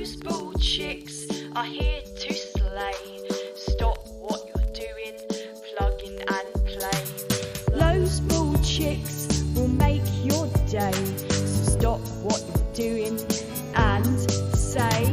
Those bald chicks are here to slay. Stop what you're doing, plug in and play. Those bald chicks will make your day. So stop what you're doing and say,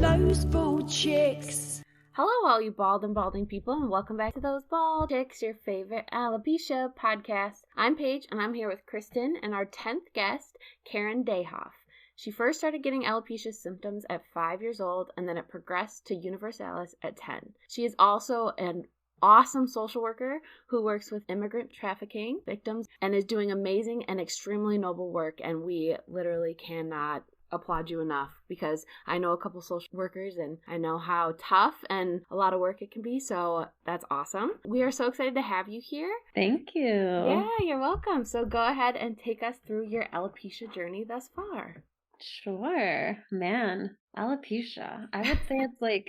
those bald chicks. Hello, all you bald and balding people, and welcome back to Those Bald Chicks, your favorite alopecia podcast. I'm Paige, and I'm here with Kristen and our 10th guest, Caryn Dayhoff. She first started getting alopecia symptoms at 5 years old, and then it progressed to Universalis at 10. She is also an awesome social worker who works with immigrant trafficking victims and is doing amazing and extremely noble work, and we literally cannot applaud you enough, because I know a couple social workers and I know how tough and a lot of work it can be, so that's awesome. We are so excited to have you here. Thank you. Yeah, you're welcome. So go ahead and take us through your alopecia journey thus far. Sure. Man, alopecia. I would say it's like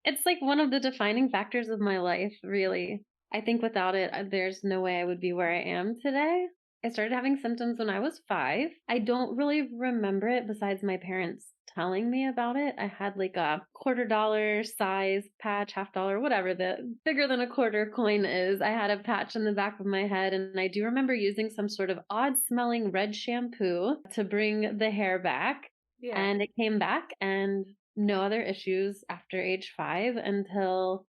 it's like one of the defining factors of my life, really. I think without it, there's no way I would be where I am today. I started having symptoms when I was 5. I don't really remember it besides my parents telling me about it. I had like a $quarter size patch, $half, whatever the bigger than a quarter coin is. I had a patch in the back of my head, and I do remember using some sort of odd smelling red shampoo to bring the hair back. Yeah. And it came back, and no other issues after age 5 until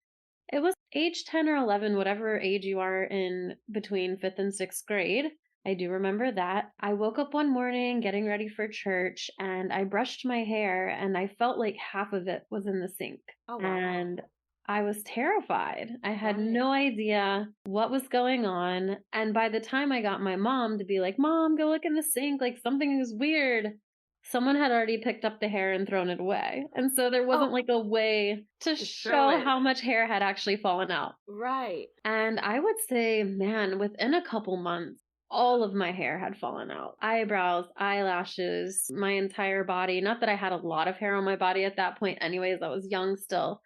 it was age 10 or 11, whatever age you are in between 5th and 6th grade. I do remember that. I woke up one morning getting ready for church, and I brushed my hair, and I felt like half of it was in the sink. Oh, wow. And I was terrified. I had Right. no idea what was going on. And by the time I got my mom to be like, "Mom, go look in the sink, like something is weird," someone had already picked up the hair and thrown it away. And so there wasn't like a way to show it. how much hair had actually fallen out. Right. And I would say, man, within a couple months, all of my hair had fallen out. Eyebrows, eyelashes, my entire body. Not that I had a lot of hair on my body at that point anyways, I was young still,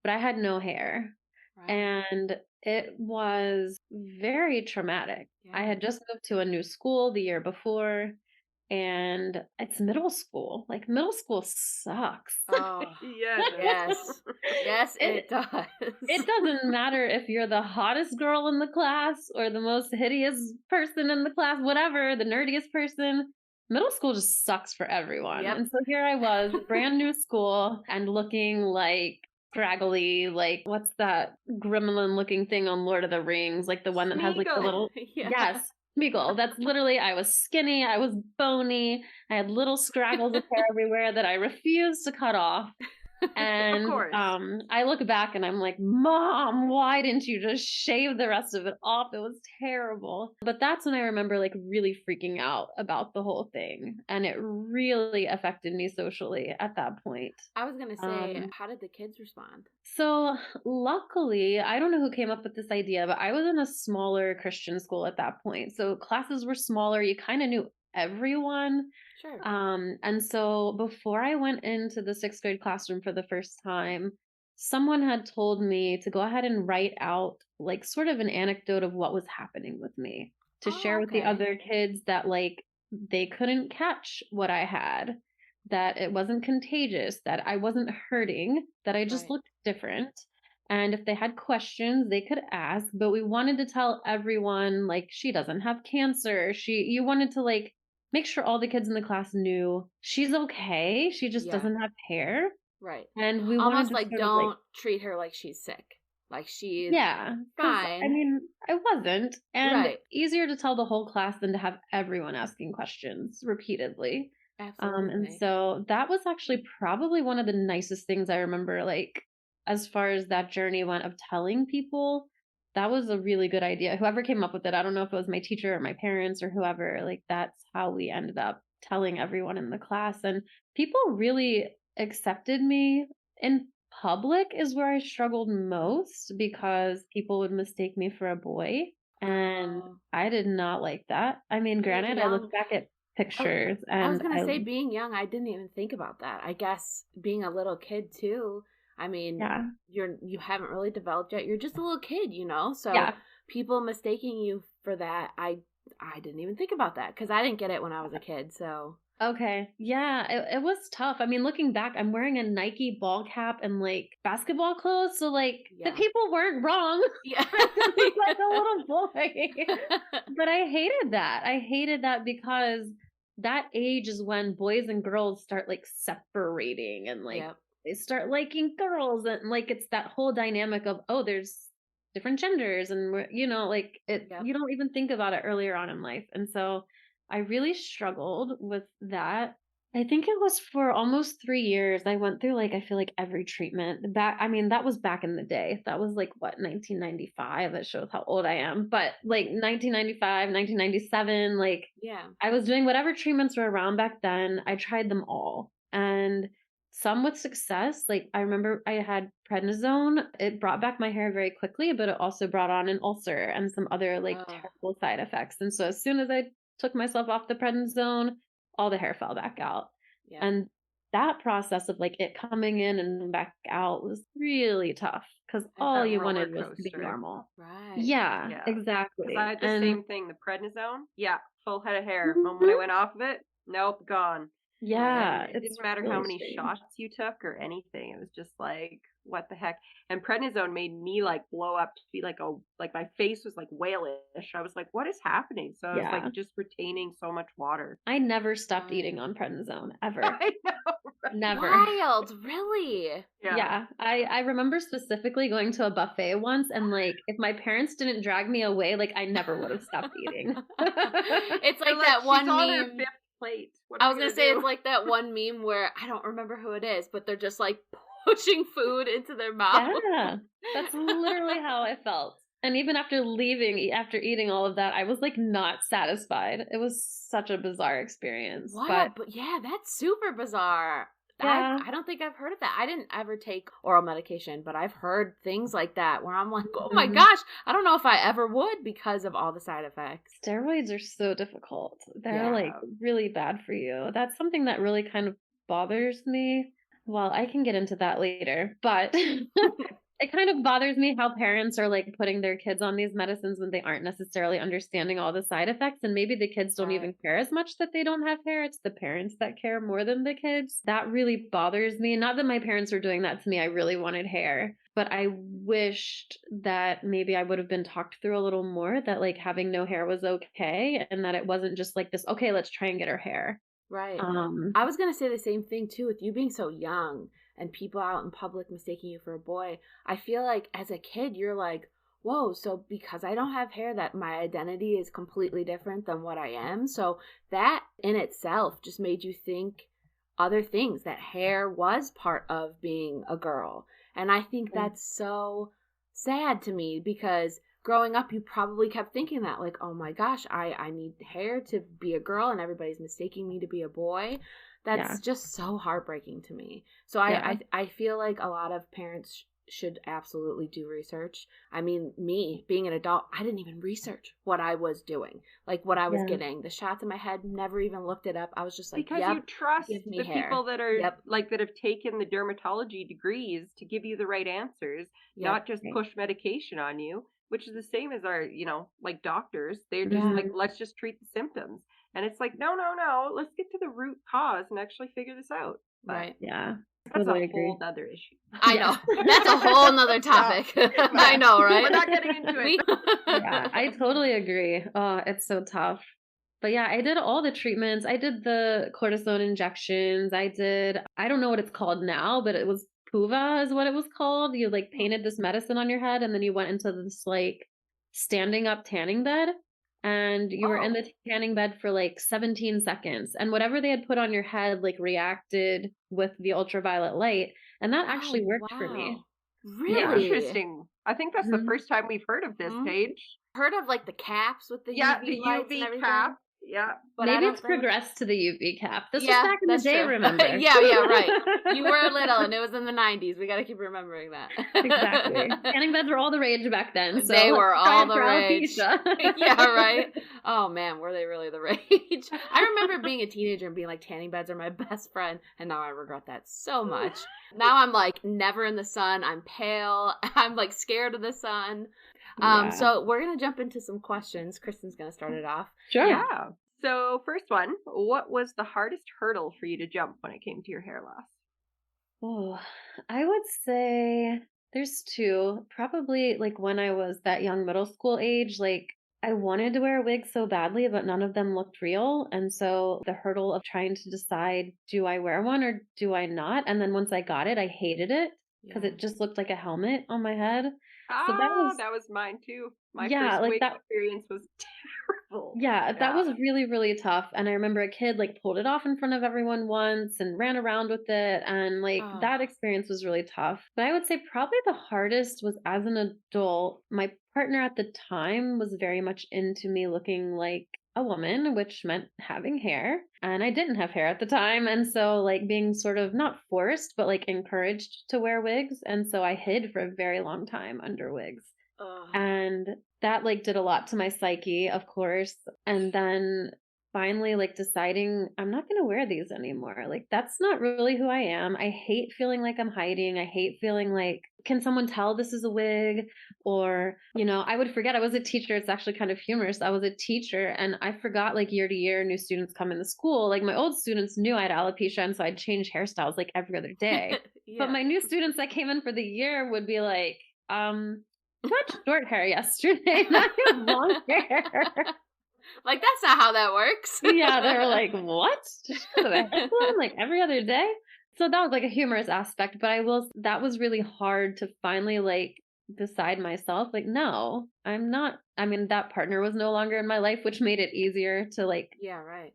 but I had no hair. Right. And it was very traumatic. Yeah. I had just moved to a new school the year before, and it's middle school. Like, middle school sucks. Oh, yes. Yes, it does. It doesn't matter if you're the hottest girl in the class or the most hideous person in the class, whatever, the nerdiest person. Middle school just sucks for everyone. Yep. And so here I was, brand new school, and looking like scraggly, like, what's that gremlin looking thing on Lord of the Rings? Like the one that has like the little, Yeah. yes, Smeagol. That's literally, I was skinny, I was bony, I had little scraggles of hair everywhere that I refused to cut off. And Of course. I look back and I'm like, "Mom, why didn't you just shave the rest of it off? It was terrible." But that's when I remember like really freaking out about the whole thing. And it really affected me socially at that point. I was going to say, how did the kids respond? So luckily, I don't know who came up with this idea, but I was in a smaller Christian school at that point. So classes were smaller. You kind of knew everyone. Sure. And so before I went into the 6th grade classroom for the first time, someone had told me to go ahead and write out like sort of an anecdote of what was happening with me to share with the okay. other kids, that like they couldn't catch what I had, that it wasn't contagious, that I wasn't hurting, that I just Right. looked different. And if they had questions, they could ask, but we wanted to tell everyone, like, she doesn't have cancer. You wanted to like make sure all the kids in the class knew she's okay. She just doesn't have hair. Right. And we almost wanted like to don't treat her like she's sick. Like she's fine. I mean, I wasn't. And easier to tell the whole class than to have everyone asking questions repeatedly. Absolutely. And so that was actually probably one of the nicest things I remember, like, as far as that journey went of telling people. That was a really good idea. Whoever came up with it, I don't know if it was my teacher or my parents or whoever, like that's how we ended up telling everyone in the class. And people really accepted me. In public is where I struggled most, because people would mistake me for a boy. And I did not like that. I mean, granted, I look back at pictures and I was going to say, being young, I didn't even think about that. I guess being a little kid too, I mean, you haven't really developed yet. You're just a little kid, you know? So people mistaking you for that, I didn't even think about that because I didn't get it when I was a kid. So Okay. Yeah, it was tough. I mean, looking back, I'm wearing a Nike ball cap and like basketball clothes. So like the people weren't wrong. Yeah. Like a little boy. But I hated that. I hated that because that age is when boys and girls start like separating and like they start liking girls, and like it's that whole dynamic of, oh, there's different genders, and like it you don't even think about it earlier on in life. And so I really struggled with that. I think it was for almost 3 years. I went through like, I feel like every treatment. I mean, that was back in the day. That was like what, 1995? That shows how old I am. But like 1995, 1997, like I was doing whatever treatments were around back then. I tried them all. And some with success. Like I remember I had prednisone. It brought back my hair very quickly, but it also brought on an ulcer and some other like terrible side effects. And so as soon as I took myself off the prednisone, all the hair fell back out. And that process of like it coming in and back out was really tough because all you wanted was to be normal. Right. Yeah. Exactly. I had the same thing, the prednisone. Yeah, full head of hair. When I went off of it, nope, gone. Yeah. It didn't matter how many shots you took or anything. It was just like, what the heck? And prednisone made me like blow up to be like my face was like whalish. I was like, what is happening? So I was like just retaining so much water. I never stopped eating on prednisone ever. I know. Right? Never. Wild, really? Yeah. I remember specifically going to a buffet once, and like if my parents didn't drag me away, like I never would have stopped eating. It's like that one meme. Plate. I was gonna say it's like that one meme where I don't remember who it is, but they're just like pushing food into their mouth. Yeah, that's literally how I felt. And even after eating all of that, I was like not satisfied. It was such a bizarre experience. Wow, but yeah, that's super bizarre. Yeah. I don't think I've heard of that. I didn't ever take oral medication, but I've heard things like that where I'm like, oh my gosh, I don't know if I ever would because of all the side effects. Steroids are so difficult. They're like really bad for you. That's something that really kind of bothers me. Well, I can get into that later, but it kind of bothers me how parents are like putting their kids on these medicines when they aren't necessarily understanding all the side effects. And maybe the kids don't even care as much that they don't have hair. It's the parents that care more than the kids. That really bothers me. Not that my parents were doing that to me. I really wanted hair, but I wished that maybe I would have been talked through a little more, that like having no hair was okay. And that it wasn't just like this, okay, let's try and get her hair. Right. I was going to say the same thing too, with you being so young and people out in public mistaking you for a boy. I feel like as a kid, you're like, whoa, so because I don't have hair, that my identity is completely different than what I am. So that in itself just made you think other things, that hair was part of being a girl. And I think that's so sad to me because growing up, you probably kept thinking that, like, oh my gosh, I need hair to be a girl and everybody's mistaking me to be a boy. That's just so heartbreaking to me. So I feel like a lot of parents should absolutely do research. I mean, me being an adult, I didn't even research what I was doing, like what I was getting. The shots in my head, never even looked it up. I was just like, because you trust the people that are like that have taken the dermatology degrees to give you the right answers, not just push medication on you. Which is the same as our, like doctors. They're just like, let's just treat the symptoms. And it's like, no. Let's get to the root cause and actually figure this out. But right. Yeah. That's a whole other issue. I know. That's a whole nother topic. I know, right? We're not getting into it. Yeah, I totally agree. Oh, it's so tough. But yeah, I did all the treatments. I did the cortisone injections. I don't know what it's called now, but it was Puva is what it was called. You like painted this medicine on your head and then you went into this like standing up tanning bed and you were in the tanning bed for like 17 seconds and whatever they had put on your head like reacted with the ultraviolet light, and that actually worked for me. Really interesting. I think that's the first time we've heard of this, Paige. Heard of like the caps with the UV lights and everything? Cap. Yeah. But maybe it's progressed to the UV cap. This was back in the day, remember? Yeah, right. You were little and it was in the 90s. We got to keep remembering that. Exactly. Tanning beds were all the rage back then. So they were all the rage. Yeah, right. Oh man, were they really the rage? I remember being a teenager and being like, tanning beds are my best friend. And now I regret that so much. Now I'm like never in the sun. I'm pale. I'm like scared of the sun. So we're going to jump into some questions. Kristen's going to start it off. Sure. Yeah. So, first one, what was the hardest hurdle for you to jump when it came to your hair loss? Oh, I would say there's two. Probably like when I was that young middle school age, like I wanted to wear a wig so badly, but none of them looked real. And so the hurdle of trying to decide, do I wear one or do I not? And then once I got it, I hated it because it just looked like a helmet on my head. So That was mine too. My yeah, first like wig that. experience was terrible. Yeah, that was really, really tough. And I remember a kid like pulled it off in front of everyone once and ran around with it. And like that experience was really tough. But I would say probably the hardest was as an adult. My partner at the time was very much into me looking like a woman, which meant having hair. And I didn't have hair at the time. And so like being sort of not forced, but like encouraged to wear wigs. And so I hid for a very long time under wigs. And that like did a lot to my psyche, of course. And then finally like deciding I'm not going to wear these anymore. Like that's not really who I am. I hate feeling like I'm hiding. I hate feeling like, can someone tell this is a wig? Or, I would forget I was a teacher. It's actually kind of humorous. I was a teacher and I forgot like year to year new students come into school. Like my old students knew I had alopecia. And so I'd change hairstyles like every other day. But my new students that came in for the year would be like, you had short hair yesterday. Now you have long hair. Like, that's not how that works. Yeah, they were like, what? Just the hair salon like every other day? So that was like a humorous aspect, but that was really hard to finally like decide myself, like, no, I'm not. I mean, that partner was no longer in my life, which made it easier to like, yeah, right,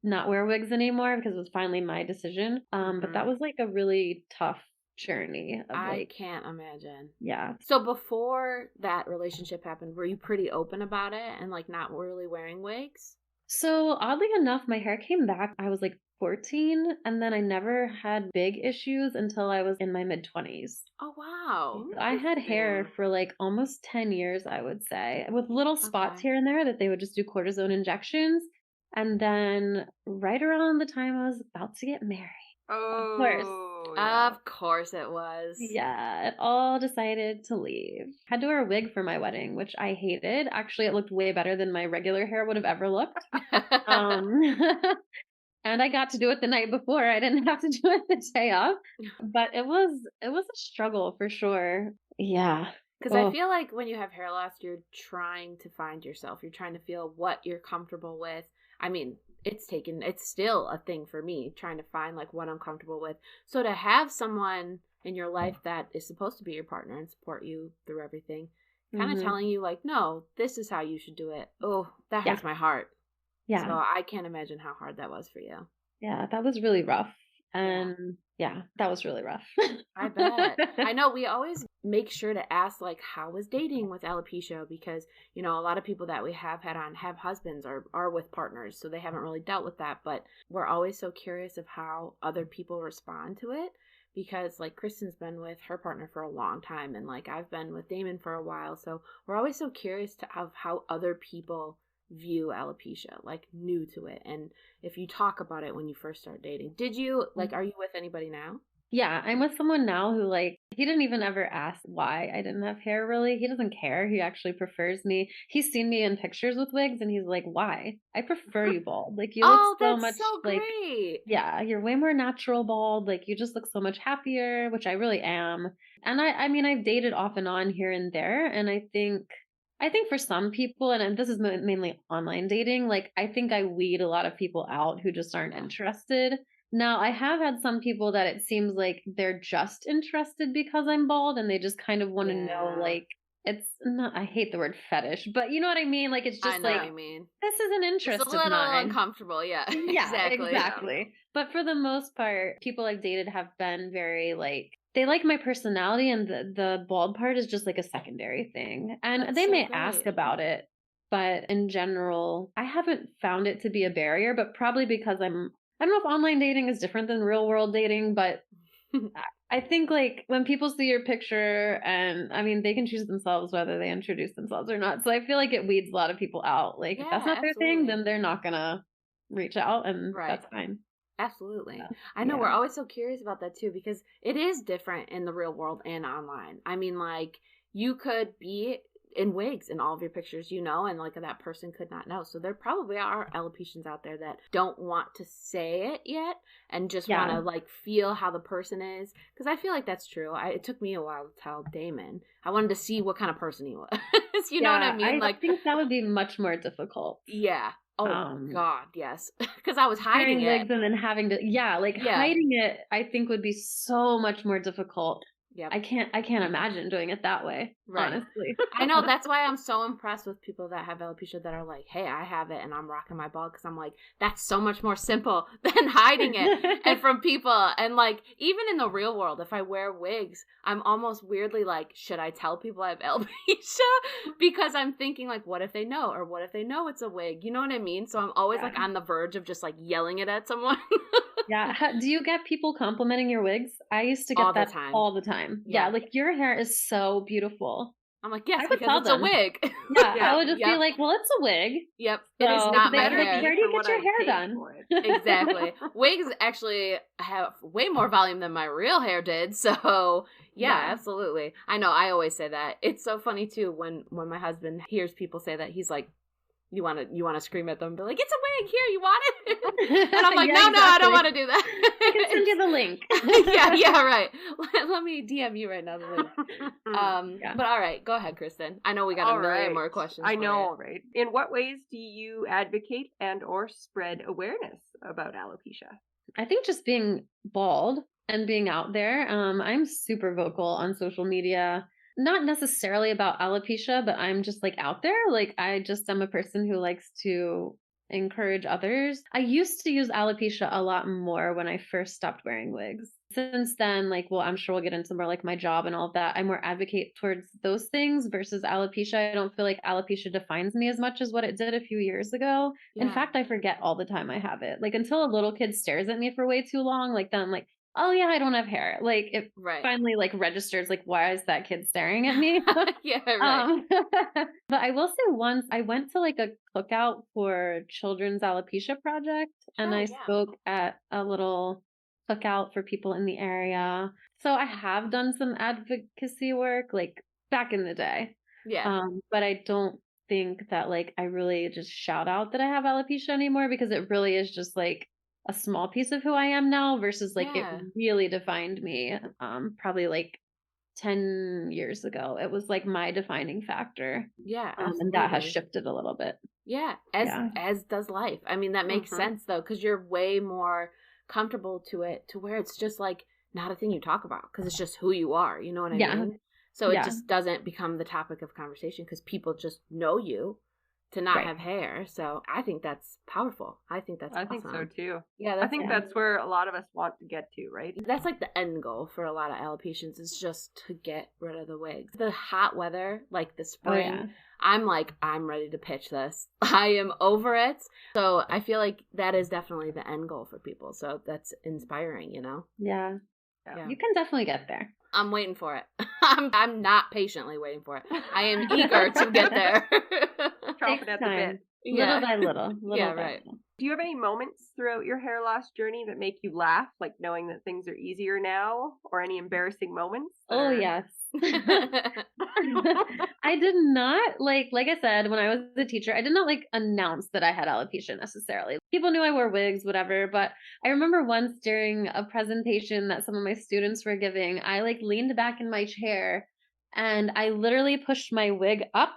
not wear wigs anymore because it was finally my decision. But that was like a really tough journey of I like, can't imagine. Yeah. So before that relationship happened, were you pretty open about it and like not really wearing wigs? So oddly enough, my hair came back. I was like 14 and then I never had big issues until I was in my mid-20s. Oh, wow. I had hair for like almost 10 years, I would say, with little spots here and there that they would just do cortisone injections. And then right around the time I was about to get married. Oh, of course. Yeah. Of course it was. Yeah, it all decided to leave. Had to wear a wig for my wedding, which I hated. Actually, it looked way better than my regular hair would have ever looked. And I got to do it the night before. I didn't have to do it the day of. But it was a struggle for sure. Yeah. Because I feel like when you have hair loss, you're trying to find yourself. You're trying to feel what you're comfortable with. I mean, it's still a thing for me, trying to find like what I'm comfortable with. So to have someone in your life that is supposed to be your partner and support you through everything, kind of telling you like, no, this is how you should do it. Oh, that hurts my heart. Yeah. So I can't imagine how hard that was for you. Yeah, that was really rough. And yeah, that was really rough. I bet. I know we always make sure to ask like, how was dating with alopecia? Because, a lot of people that we have had on have husbands or are with partners. So they haven't really dealt with that. But we're always so curious of how other people respond to it. Because like Kristen's been with her partner for a long time. And like I've been with Damon for a while. So we're always so curious of how other people view alopecia, like new to it, and if you talk about it when you first start dating. Did you like, are you with anybody now? Yeah, I'm with someone now who like, he didn't even ever ask why I didn't have hair really. He doesn't care. He actually prefers me. He's seen me in pictures with wigs and he's like, why? I prefer you bald. Like you look so much like, great. Yeah, you're way more natural bald. Like you just look so much happier, which I really am. And I mean, I've dated off and on here and there. And I think for some people, and this is mainly online dating, like I think I weed a lot of people out who just aren't interested. Now, I have had some people that it seems like they're just interested because I'm bald and they just kind of want to know, like, it's not, I hate the word fetish, but you know what I mean? Like, it's just like, this is an interest of mine. It's a little uncomfortable, yeah. Yeah, exactly. But for the most part, people I've dated have been very like, they like my personality and the bald part is just like a secondary thing. And they may ask about it, but in general, I haven't found it to be a barrier, but probably because I don't know if online dating is different than real world dating, but I think like when people see your picture and I mean, they can choose themselves whether they introduce themselves or not. So I feel like it weeds a lot of people out. Like if that's not their thing, then they're not going to reach out and that's fine. Absolutely. Yeah. I know we're always so curious about that too, because it is different in the real world and online. I mean, like you could be in wigs in all of your pictures, you know, and like that person could not know. So there probably are alopecians out there that don't want to say it yet and just want to like feel how the person is. Because I feel like that's true. It took me a while to tell Damon. I wanted to see what kind of person he was. You know what I mean? I think that would be much more difficult. Yeah. Oh God, yes. Because I was hiding it. Wigs and then having to, hiding it, I think would be so much more difficult. Yeah, I can't imagine doing it that way, honestly. I know, that's why I'm so impressed with people that have alopecia that are like, hey, I have it and I'm rocking my bald, because I'm like, that's so much more simple than hiding it. And from people, and like, even in the real world, if I wear wigs, I'm almost weirdly like, should I tell people I have alopecia? Because I'm thinking like, what if they know? Or what if they know it's a wig? You know what I mean? So I'm always like on the verge of just like yelling it at someone. Yeah. Do you get people complimenting your wigs? I used to get all the time. Yeah. Like, your hair is so beautiful. I'm like, yes, because it's a wig. Yeah. I would just be like, well, it's a wig. Yep. So it is not my hair. Like, where do you get your hair done? Exactly. Wigs actually have way more volume than my real hair did. So yeah, absolutely. I know. I always say that. It's so funny too when my husband hears people say that. He's like, you want to scream at them, be like, it's a wig, here, you want it? And I'm like, no, exactly. I don't want to do that. I can send you the link. yeah, right. Let me DM you right now the link. But all right, go ahead, Kristen. I know we got a million more questions. I know, right? In what ways do you advocate and or spread awareness about alopecia? I think just being bald and being out there. I'm super vocal on social media. Not necessarily about alopecia, but I'm just like out there. Like, I just am a person who likes to encourage others. I used to use alopecia a lot more when I first stopped wearing wigs. Since then, like, well, I'm sure we'll get into more like my job and all of that. I more advocate towards those things versus alopecia. I don't feel like alopecia defines me as much as what it did a few years ago. Yeah. In fact, I forget all the time I have it. Like, until a little kid stares at me for way too long, like, then I'm like, oh yeah, I don't have hair. Like, it finally like registers, like, why is that kid staring at me? Yeah, right. But I will say, once I went to like a cookout for Children's Alopecia Project, and I spoke at a little cookout for people in the area. So I have done some advocacy work, like, back in the day. Yeah. But I don't think that like I really just shout out that I have alopecia anymore, because it really is just like a small piece of who I am now versus like it really defined me probably like 10 years ago. It was like my defining factor. Yeah. And that has shifted a little bit. Yeah. As does life. I mean, that makes sense though, because you're way more comfortable to it, to where it's just like not a thing you talk about, because it's just who you are. You know what I mean? So it just doesn't become the topic of conversation because people just know you to not have hair. So I think that's powerful. I think that's awesome. I think so too. Yeah, I think that's where a lot of us want to get to, right? That's like the end goal for a lot of alopecians, is just to get rid of the wigs. The hot weather, like the spring, I'm like, I'm ready to pitch this. I am over it. So I feel like that is definitely the end goal for people. So that's inspiring, you know? Yeah. You can definitely get there. I'm waiting for it. I'm not patiently waiting for it. I am eager to get there. Chomping at the bit. Little by little. Right. Do you have any moments throughout your hair loss journey that make you laugh, like knowing that things are easier now, or any embarrassing moments? Oh, yes. I did not like I said, when I was a teacher, I did not like announce that I had alopecia necessarily. People knew I wore wigs, whatever, but I remember once during a presentation that some of my students were giving, I like leaned back in my chair and I literally pushed my wig up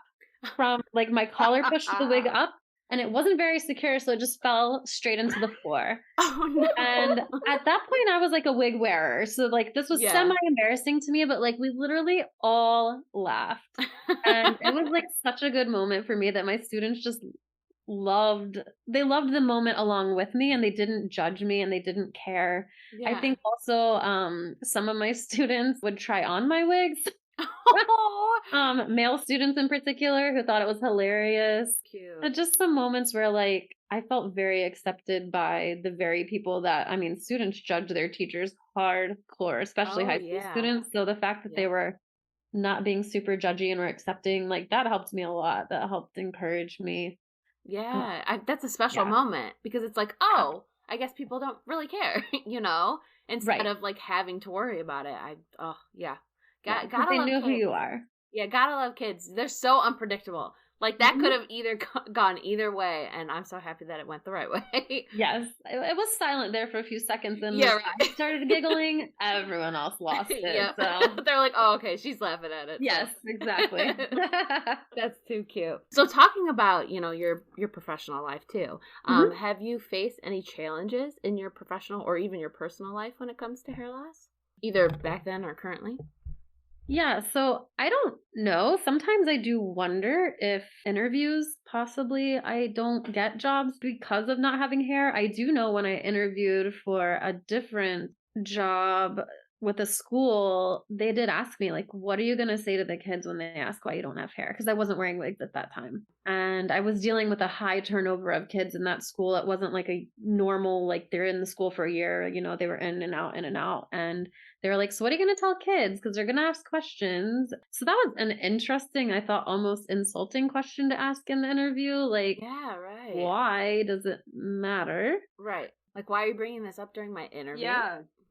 from like my collar pushed the wig up. And it wasn't very secure, so it just fell straight into the floor. Oh, no. And at that point, I was like a wig wearer. So like this was semi-embarrassing to me, but like we literally all laughed. And it was like such a good moment for me that my students just loved the moment along with me, and they didn't judge me and they didn't care. I think also some of my students would try on my wigs. Male students in particular, who thought it was hilarious. Cute. Just some moments where like I felt very accepted by the very people that, I mean, students judge their teachers hardcore, especially high school students. So the fact that they were not being super judgy and were accepting, like, that helped me a lot. That helped encourage me. Yeah, that's a special moment, because it's like, oh, I guess people don't really care, you know, instead of like having to worry about it. Gotta they love knew kids. who you are. Yeah, gotta love kids. They're so unpredictable. Like, that could have either gone either way, and I'm so happy that it went the right way. Yes. It was silent there for a few seconds, and yeah, when I started giggling, everyone else lost it. Yep. So they're like, oh, okay, she's laughing at it. Yes, so. exactly. That's too cute. So talking about, your professional life too, have you faced any challenges in your professional or even your personal life when it comes to hair loss? Either back then or currently? Yeah, so I don't know. Sometimes I do wonder if interviews, possibly I don't get jobs because of not having hair. I do know when I interviewed for a different job with a school, they did ask me, like, what are you going to say to the kids when they ask why you don't have hair? Because I wasn't wearing wigs at that time. And I was dealing with a high turnover of kids in that school. It wasn't like a normal, like, they're in the school for a year, they were in and out, in and out. And they were like, so what are you going to tell kids? Because they're going to ask questions. So that was an interesting, I thought, almost insulting question to ask in the interview. Like, yeah, right. Why does it matter? Right. Like, why are you bringing this up during my interview?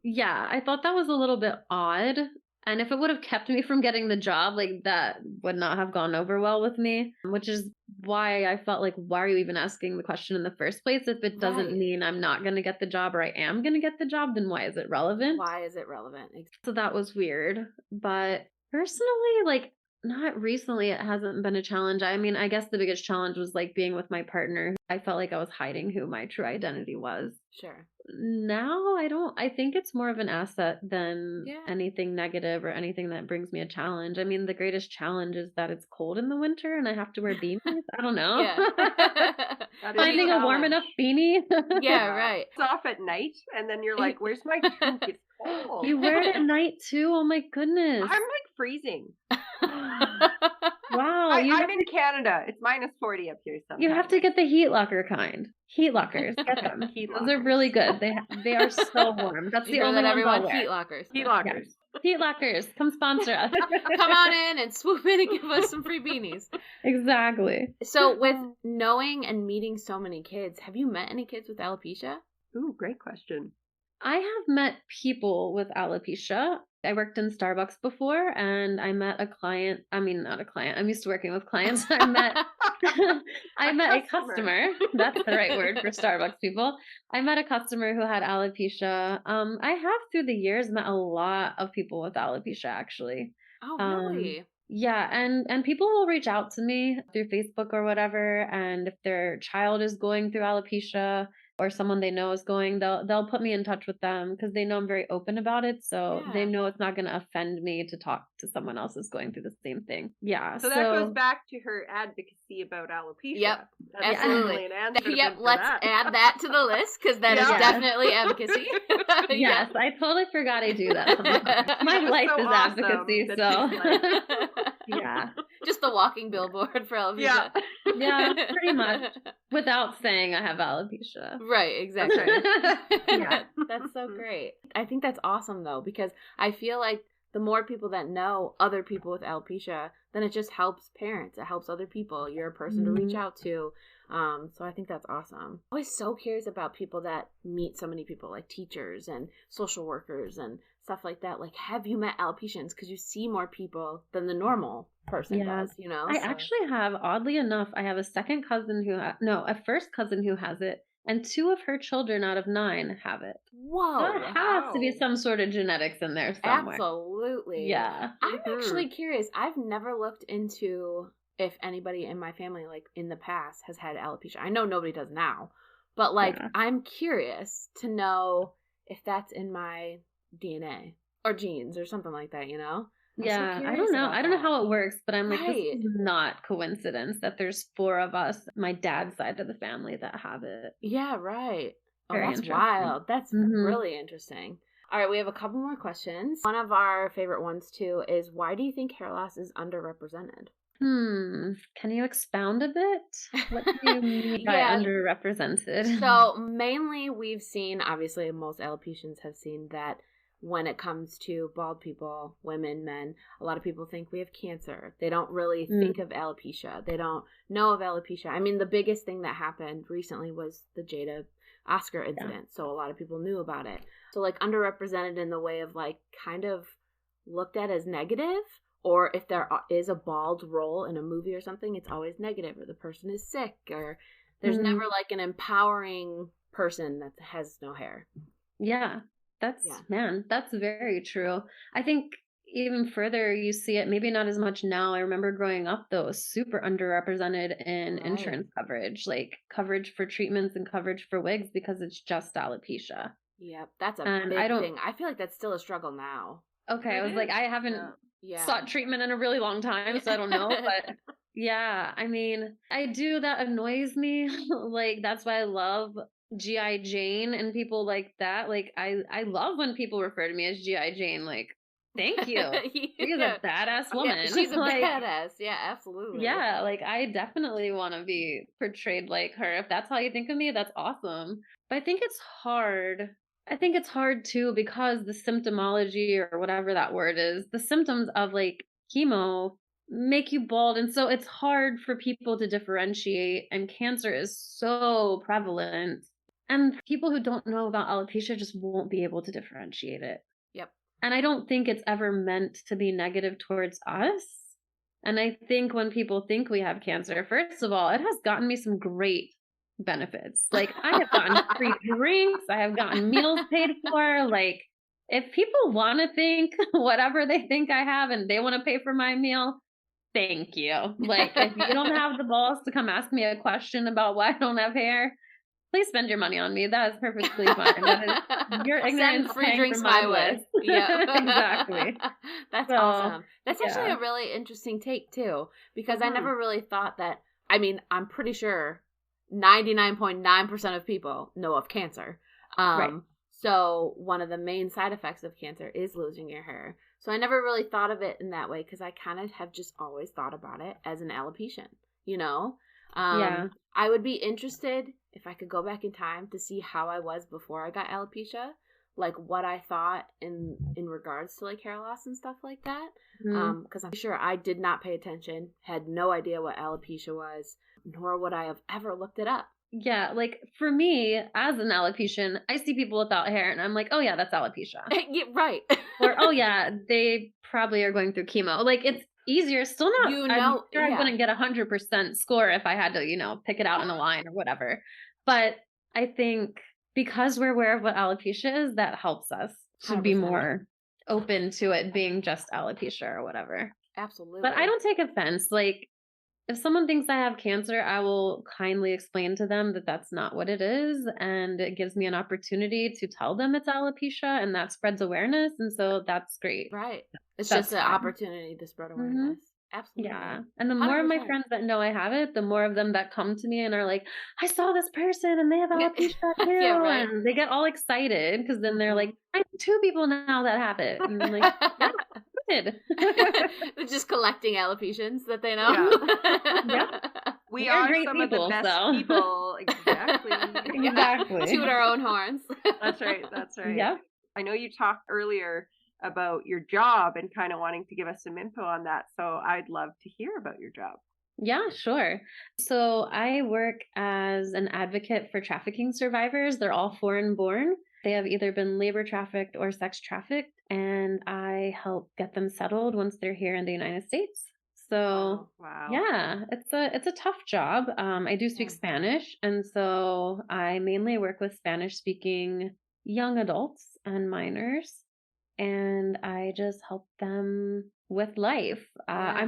Yeah, I thought that was a little bit odd. And if it would have kept me from getting the job, like, that would not have gone over well with me, which is why I felt like, why are you even asking the question in the first place? If it doesn't mean I'm not going to get the job or I am going to get the job, then why is it relevant? Why is it relevant? So that was weird. But personally, like, not recently, it hasn't been a challenge. I mean, I guess the biggest challenge was like being with my partner. I felt like I was hiding who my true identity was. Sure. Now I think it's more of an asset than anything negative or anything that brings me a challenge. I mean, the greatest challenge is that it's cold in the winter and I have to wear beanies. I don't know. Finding a warm enough beanie. Yeah, right. It's off at night and then you're like, where's my toque? It's cold. You wear it at night too? Oh my goodness. I'm like freezing. Wow. I'm in Canada. It's -40 up here sometimes. You have to get the heat locker kind. Heat lockers. Get them. Those are really good. They are so warm. That's the only one I'll wear. Heat lockers. Heat lockers. Yes. Heat lockers. Come sponsor us. Come on in and swoop in and give us some free beanies. Exactly. So with knowing and meeting so many kids, have you met any kids with alopecia? Ooh, great question. I have met people with alopecia. I worked in Starbucks before and I met a client. I mean, not a client. I'm used to working with clients. I met a customer. That's the right word for Starbucks people. I met a customer who had alopecia. I have through the years met a lot of people with alopecia actually. Oh, really? Yeah, and people will reach out to me through Facebook or whatever, and if their child is going through alopecia or someone they know is going, they'll put me in touch with them because they know I'm very open about it, so they know it's not going to offend me to talk to someone else who's going through the same thing. Yeah. So that goes back to her advocacy about alopecia. Yep, that's absolutely an answer. Yep, let's add that to the list because that is definitely advocacy. Yes, I totally forgot I do that. My life is advocacy, so yeah. Just the walking billboard for alopecia. Yeah, pretty much. Without saying I have alopecia. Right, exactly. Yeah. That's so great. I think that's awesome, though, because I feel like the more people that know other people with alopecia, then it just helps parents. It helps other people. You're a person to reach out to. So I think that's awesome. I'm always so curious about people that meet so many people, like teachers and social workers and stuff like that. Like, have you met alopecians? Because you see more people than the normal person does, I actually have, oddly enough, I have a second cousin a first cousin who has it, and 2 of her children out of 9 have it. Whoa. So there has to be some sort of genetics in there somewhere. Absolutely. Yeah. I'm actually curious. I've never looked into if anybody in my family, like in the past, has had alopecia. I know nobody does now, but like I'm curious to know if that's in my DNA or genes or something like that, I don't know. I don't know how it works, but I'm like, this is not coincidence that there's 4 of us, my dad's side of the family, that have it. Yeah, right. Very that's wild. That's really interesting. All right, we have a couple more questions. One of our favorite ones, too, is why do you think hair loss is underrepresented? Can you expound a bit? What do you mean by underrepresented? So mainly we've seen, obviously most alopecians have seen that when it comes to bald people, women, men, a lot of people think we have cancer. They don't really think of alopecia. They don't know of alopecia. I mean, the biggest thing that happened recently was the Jada Oscar incident. So a lot of people knew about it. So like underrepresented in the way of like kind of looked at as negative Or if there is a bald role in a movie or something, it's always negative, or the person is sick, or there's never like an empowering person that has no hair. Yeah, that's very true. I think even further, you see it, maybe not as much now. I remember growing up, though, it was super underrepresented in insurance coverage, like coverage for treatments and coverage for wigs, because it's just alopecia. Yep, that's a big thing. I feel like that's still a struggle now. Okay, I was like, I haven't sought treatment in a really long time, so I don't know. But yeah, I mean, I do. That annoys me. Like, that's why I love G.I. Jane and people like that. Like, I love when people refer to me as G.I. Jane. Like, thank you. She's a badass woman. Yeah, she's a badass. Yeah, absolutely. Yeah, like, I definitely want to be portrayed like her. If that's how you think of me, that's awesome. But I think it's hard. I think it's hard too, because the symptomology, or whatever that word is, the symptoms of like chemo make you bald. And so it's hard for people to differentiate, and cancer is so prevalent. And people who don't know about alopecia just won't be able to differentiate it. Yep. And I don't think it's ever meant to be negative towards us. And I think when people think we have cancer, first of all, it has gotten me some great benefits. Like, I have gotten free drinks, I have gotten meals paid for. Like, if people want to think whatever they think I have and they want to pay for my meal, thank you. Like, if you don't have the balls to come ask me a question about why I don't have hair, please spend your money on me. That is perfectly fine. That is your ignorance. Send free drinks my way. Yeah, exactly. That's awesome. That's actually a really interesting take too, because I never really thought that. I mean, I'm pretty sure 99.9% of people know of cancer. Right. So one of the main side effects of cancer is losing your hair. So I never really thought of it in that way, because I kind of have just always thought about it as an alopecian, you know? I would be interested if I could go back in time to see how I was before I got alopecia, like what I thought in regards to like hair loss and stuff like that. Because I'm sure I did not pay attention, had no idea what alopecia was, nor would I have ever looked it up. Yeah, like for me, as an alopecian, I see people without hair and I'm like, oh yeah, that's alopecia. Yeah, right. Or, oh yeah, they probably are going through chemo. Like, it's easier. Still not, I'm sure I wouldn't get 100% score if I had to, pick it out in a line or whatever. But I think because we're aware of what alopecia is, that helps us to 100%. Be more open to it being just alopecia or whatever. Absolutely. But I don't take offense. Like, if someone thinks I have cancer, I will kindly explain to them that that's not what it is. And it gives me an opportunity to tell them it's alopecia, and that spreads awareness. And so that's great. Right. It's just an opportunity to spread awareness. Absolutely. Yeah. And the more 100%. Of my friends that know I have it, the more of them that come to me and are like, I saw this person and they have alopecia too. Yeah, right. And they get all excited, because then they're like, I know 2 people now that have it. And I'm like, yeah. They're just collecting alopecians that they know. Yeah. We are some people, of the best people. Exactly. Exactly. Toot our own horns. That's right. Yeah. I know you talked earlier about your job and kind of wanting to give us some info on that. So I'd love to hear about your job. Yeah, sure. So I work as an advocate for trafficking survivors. They're all foreign born. They have either been labor trafficked or sex trafficked, and I help get them settled once they're here in the United States. So, yeah, it's a tough job. I do speak Spanish, and so I mainly work with Spanish-speaking young adults and minors, and I just help them with life. I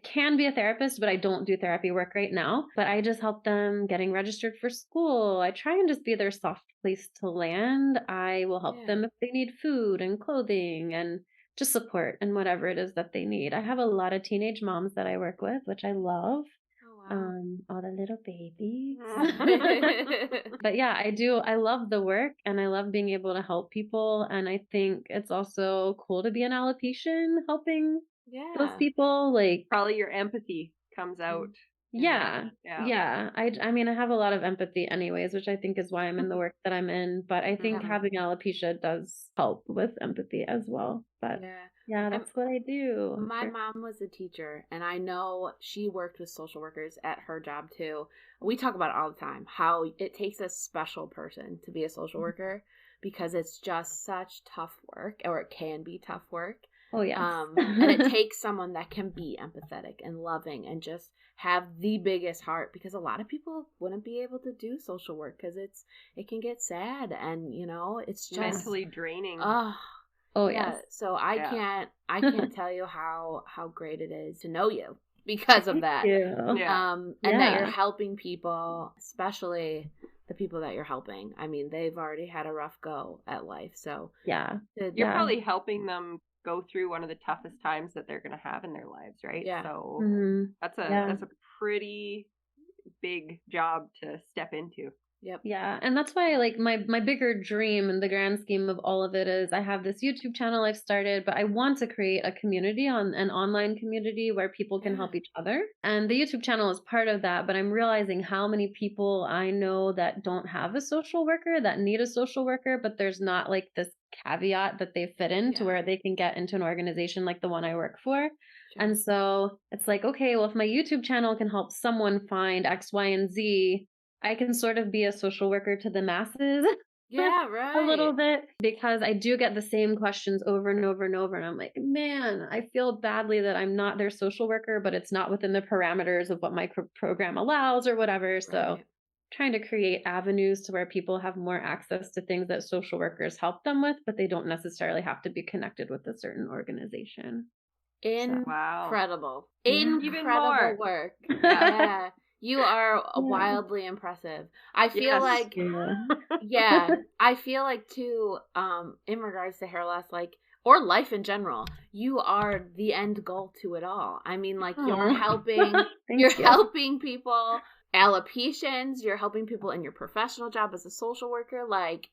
can be a therapist, but I don't do therapy work right now. But I just help them getting registered for school. I try and just be their soft place to land. I will help them if they need food and clothing and just support and whatever it is that they need. I have a lot of teenage moms that I work with, which I love. All the little babies. But yeah, I love the work, and I love being able to help people. And I think it's also cool to be an alopecian helping those people. Like, probably your empathy comes out. Yeah. I mean, I have a lot of empathy anyways, which I think is why I'm in the work that I'm in. But I think having alopecia does help with empathy as well. But yeah, that's what I do. My mom was a teacher, and I know she worked with social workers at her job too. We talk about it all the time, how it takes a special person to be a social worker, because it's just such tough work, or it can be tough work. Oh, yes. And it takes someone that can be empathetic and loving and just have the biggest heart, because a lot of people wouldn't be able to do social work because it can get sad and, you know, it's just mentally draining. Oh yeah. Yes. So I can't tell you how great it is to know you because of that. And that you're helping people, especially the people that you're helping. I mean, they've already had a rough go at life. So you're probably helping them go through one of the toughest times that they're going to have in their lives, right? Yeah. So that's a pretty big job to step into. Yep. Yeah, and that's why, like, my bigger dream in the grand scheme of all of it is I have this YouTube channel I've started, but I want to create a community, an online community where people can help each other. And the YouTube channel is part of that, but I'm realizing how many people I know that don't have a social worker, that need a social worker, but there's not like this caveat that they fit in to where they can get into an organization like the one I work for. Sure. And so it's like, okay, well, if my YouTube channel can help someone find X, Y, and Z, I can sort of be a social worker to the masses. Yeah, right. A little bit, because I do get the same questions over and over and over. And I'm like, man, I feel badly that I'm not their social worker, but it's not within the parameters of what my program allows or whatever. So trying to create avenues to where people have more access to things that social workers help them with, but they don't necessarily have to be connected with a certain organization. Incredible. Incredible work. Yeah. You are wildly impressive. I feel like, I feel like too, in regards to hair loss, like, or life in general, you are the end goal to it all. I mean, like, you're helping, helping people, alopecians, you're helping people in your professional job as a social worker. Like,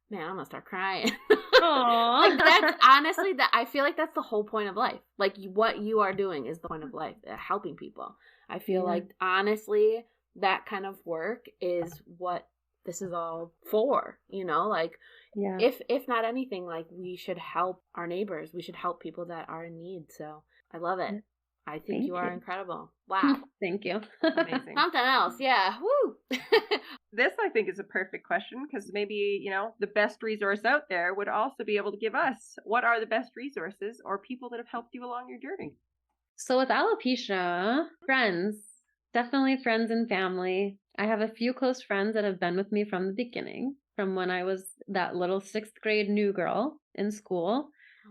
man, I'm gonna start crying. Like, that's honestly, that I feel like that's the whole point of life. Like, what you are doing is the point of life, helping people. I feel like, honestly, that kind of work is what this is all for, you know? Like, if not anything, like, we should help our neighbors. We should help people that are in need. So I love it. I think you are incredible. Wow. Thank you. Amazing. Something else. Yeah. Woo. This, I think, is a perfect question, because maybe, you know, the best resource out there would also be able to give us what are the best resources or people that have helped you along your journey. So with alopecia, friends, definitely friends and family. I have a few close friends that have been with me from the beginning, from when I was that little 6th grade new girl in school.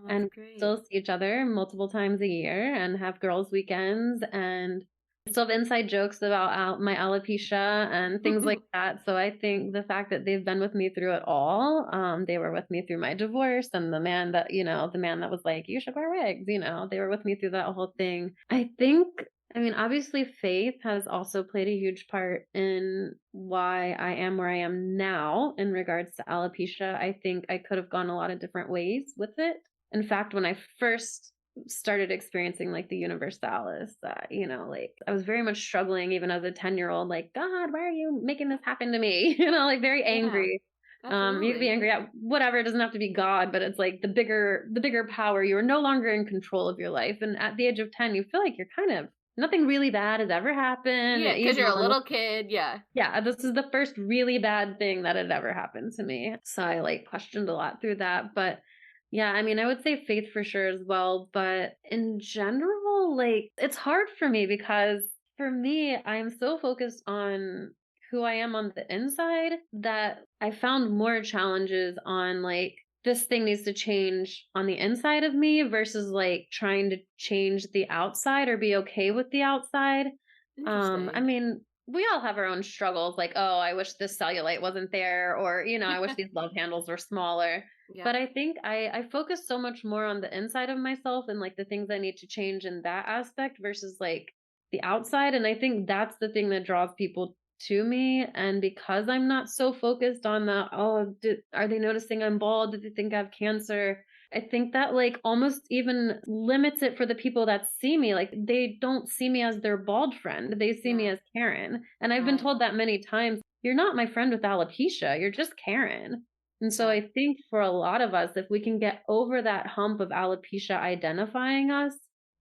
And we still see each other multiple times a year and have girls' weekends, and still have inside jokes about my alopecia and things like that. So I think the fact that they've been with me through it all, they were with me through my divorce, and the man that was like, you should wear wigs, you know, they were with me through that whole thing. I mean, obviously faith has also played a huge part in why I am where I am now in regards to alopecia. I think I could have gone a lot of different ways with it. In fact, when I first started experiencing like the Universalis, you know, like I was very much struggling even as a 10-year-old, like, God, why are you making this happen to me? You know, like very angry. You can be angry at whatever. It doesn't have to be God, but it's like the bigger power. You are no longer in control of your life. And at the age of 10, you feel like you're kind of, nothing really bad has ever happened. Yeah, because you're a little kid. Yeah. Yeah, this is the first really bad thing that had ever happened to me. So I like questioned a lot through that. But yeah, I mean, I would say faith for sure as well. But in general, like, it's hard for me because for me, I'm so focused on who I am on the inside that I found more challenges on like, this thing needs to change on the inside of me versus like trying to change the outside or be okay with the outside. I mean, we all have our own struggles, like, oh, I wish this cellulite wasn't there, or, you know, I wish these love handles were smaller. Yeah. But I think I focus so much more on the inside of myself and like the things I need to change in that aspect versus like the outside. And I think that's the thing that draws people to me. And because I'm not so focused on the, are they noticing I'm bald? Do they think I have cancer? I think that like almost even limits it for the people that see me. Like they don't see me as their bald friend. They see me as Caryn. And I've been told that many times, you're not my friend with alopecia. You're just Caryn. And so I think for a lot of us, if we can get over that hump of alopecia identifying us,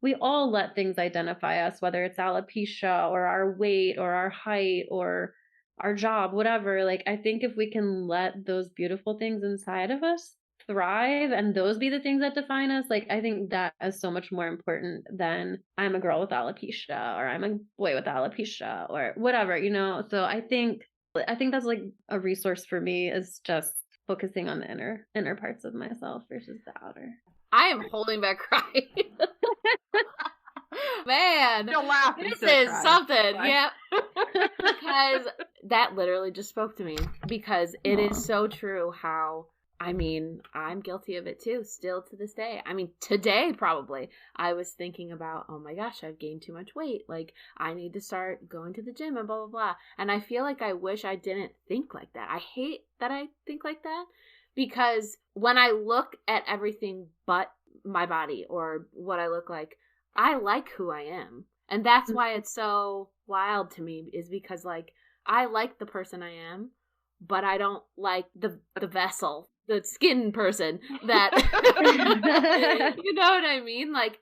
we all let things identify us, whether it's alopecia or our weight or our height or our job, whatever. Like, I think if we can let those beautiful things inside of us thrive and those be the things that define us, like I think that is so much more important than I'm a girl with alopecia or I'm a boy with alopecia or whatever, you know. So I think that's like a resource for me, is just focusing on the inner parts of myself versus the outer. I am holding back crying. Man, this is something. Yep. Because that literally just spoke to me, because it is so true how, I mean, I'm guilty of it too, still to this day. I mean, today probably I was thinking about, oh my gosh, I've gained too much weight. Like, I need to start going to the gym and blah, blah, blah. And I feel like I wish I didn't think like that. I hate that I think like that, because when I look at everything but my body or what I look like, I like who I am. And that's why it's so wild to me, is because, like, I like the person I am, but I don't like the vessel, the skin person that, you know what I mean? Like,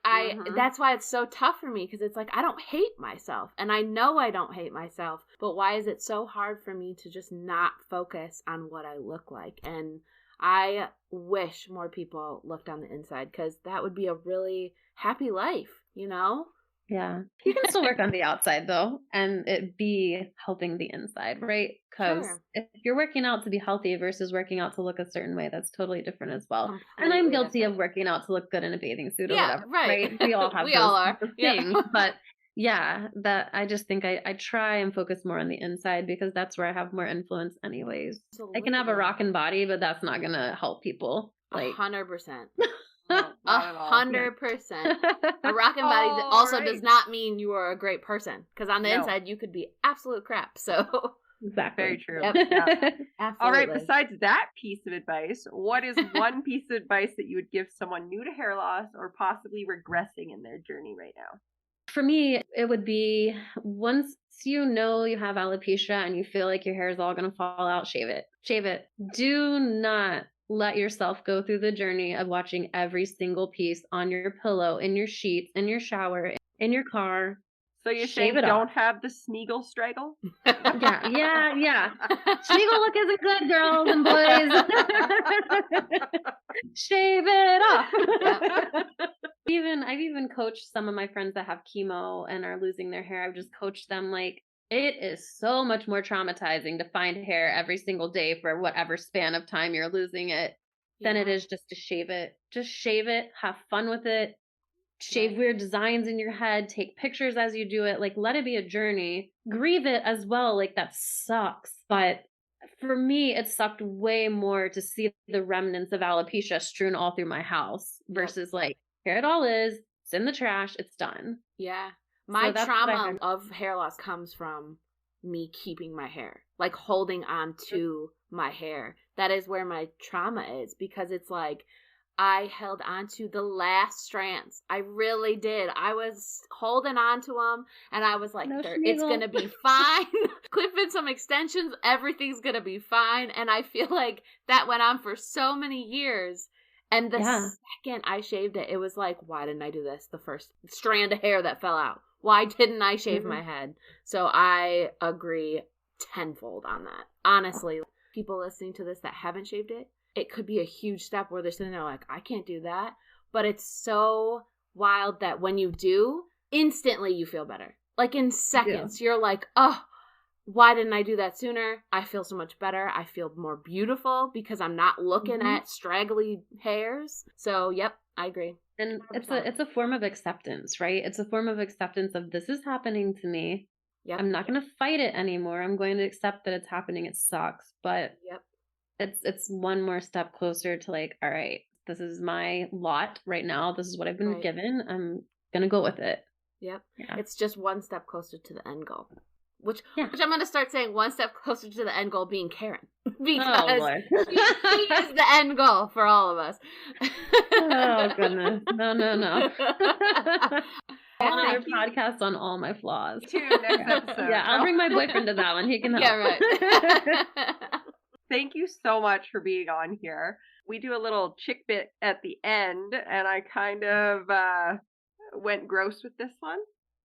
that's why it's so tough for me, because it's like, I don't hate myself, and I know I don't hate myself, but why is it so hard for me to just not focus on what I look like? And I wish more people looked on the inside, because that would be a really happy life, you know? Yeah. You can still work on the outside though, and it be helping the inside, right? Because if you're working out to be healthy versus working out to look a certain way, that's totally different as well. And I'm guilty of working out to look good in a bathing suit or whatever. Right. We all have those things. But yeah, that I just think I try and focus more on the inside, because that's where I have more influence anyways. Absolutely. I can have a rockin' body, but that's not gonna help people. Like 100%. 100%. A rockin' body also does not mean you are a great person, because on the inside you could be absolute crap. So exactly, very true. Yep. Yeah. Absolutely. All right. Besides that piece of advice, what is one piece of advice that you would give someone new to hair loss or possibly regressing in their journey right now? For me, it would be, once you know you have alopecia and you feel like your hair is all going to fall out, shave it. Shave it. Do not let yourself go through the journey of watching every single piece on your pillow, in your sheets, in your shower, in your car. So you're saying don't have the Smeagol straggle? Yeah. Smeagol look isn't good, girls and boys. Shave it off. I've even coached some of my friends that have chemo and are losing their hair. I've just coached them, like, it is so much more traumatizing to find hair every single day for whatever span of time you're losing it than it is just to shave it. Just shave it, have fun with it, shave weird designs in your head, take pictures as you do it, like, let it be a journey. Grieve it as well, like, that sucks. But for me, it sucked way more to see the remnants of alopecia strewn all through my house versus like, here it all is, it's in the trash, it's done. Yeah. My trauma of hair loss comes from me keeping my hair, like holding on to my hair. That is where my trauma is, because it's like, I held on to the last strands. I really did. I was holding on to them, and I was like, it's going to be fine. Clip in some extensions, everything's going to be fine. And I feel like that went on for so many years. And the second I shaved it, it was like, why didn't I do this? The first strand of hair that fell out. Why didn't I shave my head? So I agree tenfold on that. Honestly, people listening to this that haven't shaved it, it could be a huge step where they're sitting there like, I can't do that. But it's so wild that when you do, instantly you feel better. Like in seconds, you're like, oh, why didn't I do that sooner? I feel so much better. I feel more beautiful because I'm not looking at straggly hairs. So, yep, I agree. And it's a form of acceptance, right? It's a form of acceptance of, this is happening to me. Yep. I'm not going to fight it anymore. I'm going to accept that it's happening. It sucks, but it's one more step closer to like, all right, this is my lot right now. This is what I've been given. I'm going to go with it. Yep. Yeah. It's just one step closer to the end goal. Which I'm going to start saying one step closer to the end goal being Caryn. Because she is the end goal for all of us. Oh, goodness. No. Another podcast on all my flaws. Next episode. Yeah, I'll bring my boyfriend to that one. He can help. Yeah, right. Thank you so much for being on here. We do a little chick bit at the end, and I kind of went gross with this one.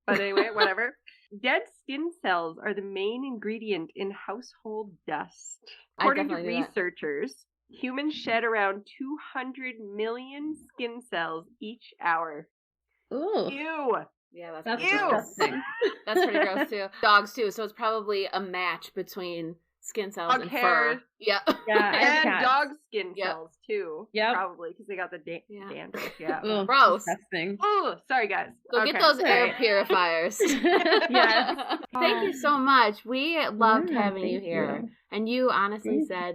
But anyway, whatever. Dead skin cells are the main ingredient in household dust. According to researchers, Humans shed around 200 million skin cells each hour. Ooh. Ew. Yeah, that's disgusting. That's pretty gross too. Dogs too. So it's probably a match between skin cells and fur. Yeah. Yeah. And dog skin cells too. Yep. Probably because they got the dandruff. Yeah. Ooh, gross. Disgusting. Oh, sorry guys. Go get those air purifiers. Yes. Thank you so much. We loved having you here. You. And you honestly said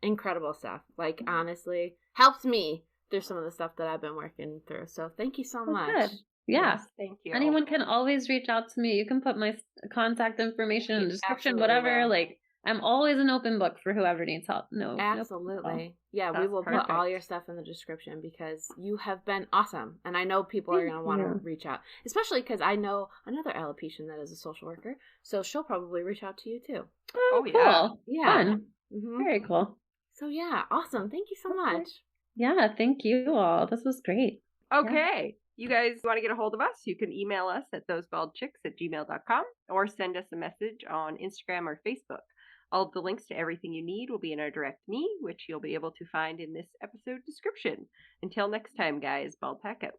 incredible stuff. Like, honestly, helped me through some of the stuff that I've been working through. So thank you so much. Good. Yeah. Yes, thank you. Anyone can always reach out to me. You can put my contact information in the description, whatever. Will. Like, I'm always an open book for whoever needs help. No. Absolutely. Yeah, That's we will perfect. put all your stuff in the description because you have been awesome. And I know people are going to want to reach out, especially because I know another alopecian that is a social worker. So she'll probably reach out to you too. Oh, yeah. cool. Yeah. Fun. Mm-hmm. Very cool. So yeah, awesome. Thank you so much. Yeah, thank you all. This was great. Okay. You guys want to get a hold of us? You can email us at thosebaldchicks@gmail.com or send us a message on Instagram or Facebook. All of the links to everything you need will be in our direct me, which you'll be able to find in this episode description. Until next time, guys, Bald Pack out.